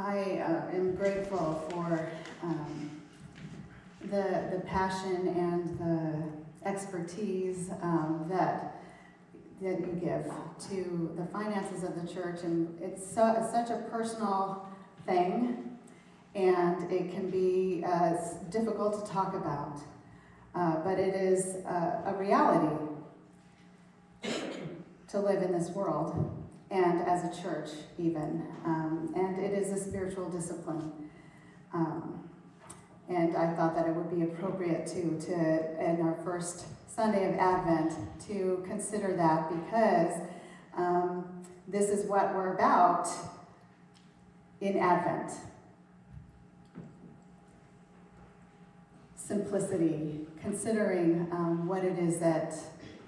I am grateful for the passion and the expertise that you give to the finances of the church, and it's such a personal thing, and it can be difficult to talk about, but it is a reality to live in this world, and as a church even, and it is a spiritual discipline. And I thought that it would be appropriate to in our first Sunday of Advent, to consider that, because this is what we're about in Advent. Simplicity, considering what it is that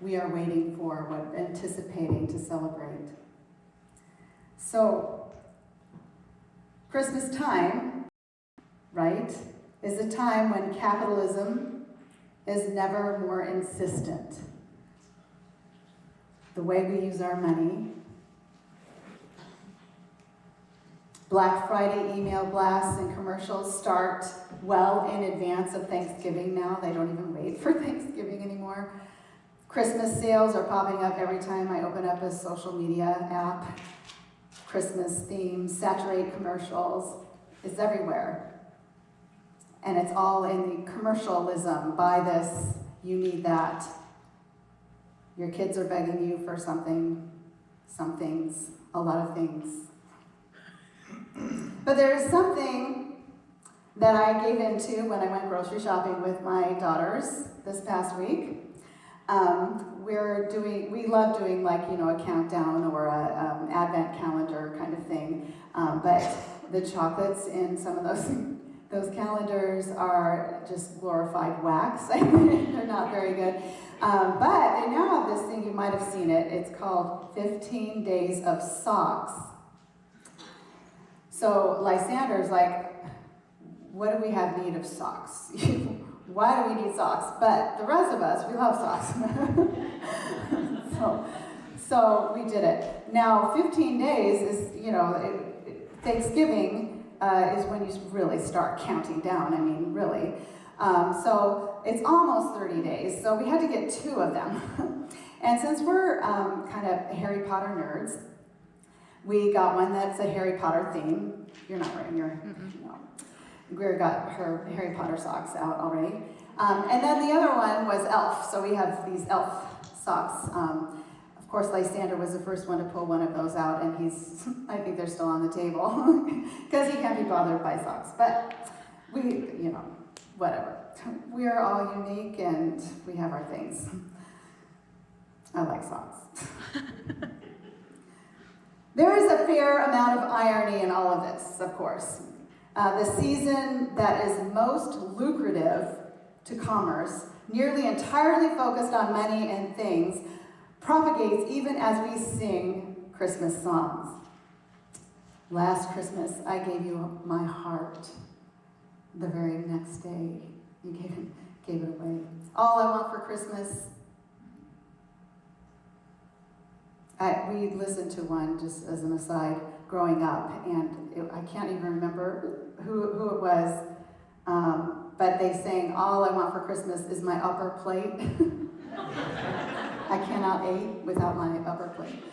we are waiting for, what anticipating to celebrate. So, Christmas time, right, is a time when capitalism is never more insistent. The way we use our money. Black Friday email blasts and commercials start well in advance of Thanksgiving now. They don't even wait for Thanksgiving anymore. Christmas sales are popping up every time I open up a social media app. Christmas themes, saturate commercials. It's everywhere. And it's all in the commercialism. Buy this, you need that. Your kids are begging you for something, some things, a lot of things. But there is something that I gave into when I went grocery shopping with my daughters this past week. We love doing a countdown or a advent calendar kind of thing. But the chocolates in some of those calendars are just glorified wax. I think they're not very good. But they now have this thing, you might have seen it. It's called 15 Days of Socks. So Lysander's like, what do we have need of socks? Why do we need socks? But the rest of us, we love socks. so we did it. Now, 15 days is, Thanksgiving is when you really start counting down. I mean, really. So it's almost 30 days. So we had to get 2 of them. And since we're kind of Harry Potter nerds, we got one that's a Harry Potter theme. You're not wearing your, no. Greer got her Harry Potter socks out already. And then the other one was Elf. So we have these Elf socks. Of course, Lysander was the first one to pull one of those out, and I think they're still on the table, because he can't be bothered by socks. But we, whatever. We are all unique, and we have our things. I like socks. There is a fair amount of irony in all of this, of course. The season that is most lucrative to commerce, nearly entirely focused on money and things, propagates even as we sing Christmas songs. Last Christmas, I gave you my heart. The very next day, you gave it away. All I want for Christmas. We listened to one, just as an aside, growing up, and I can't even remember who it was, but they sang, all I want for Christmas is my upper plate. I cannot eat without my upper plate.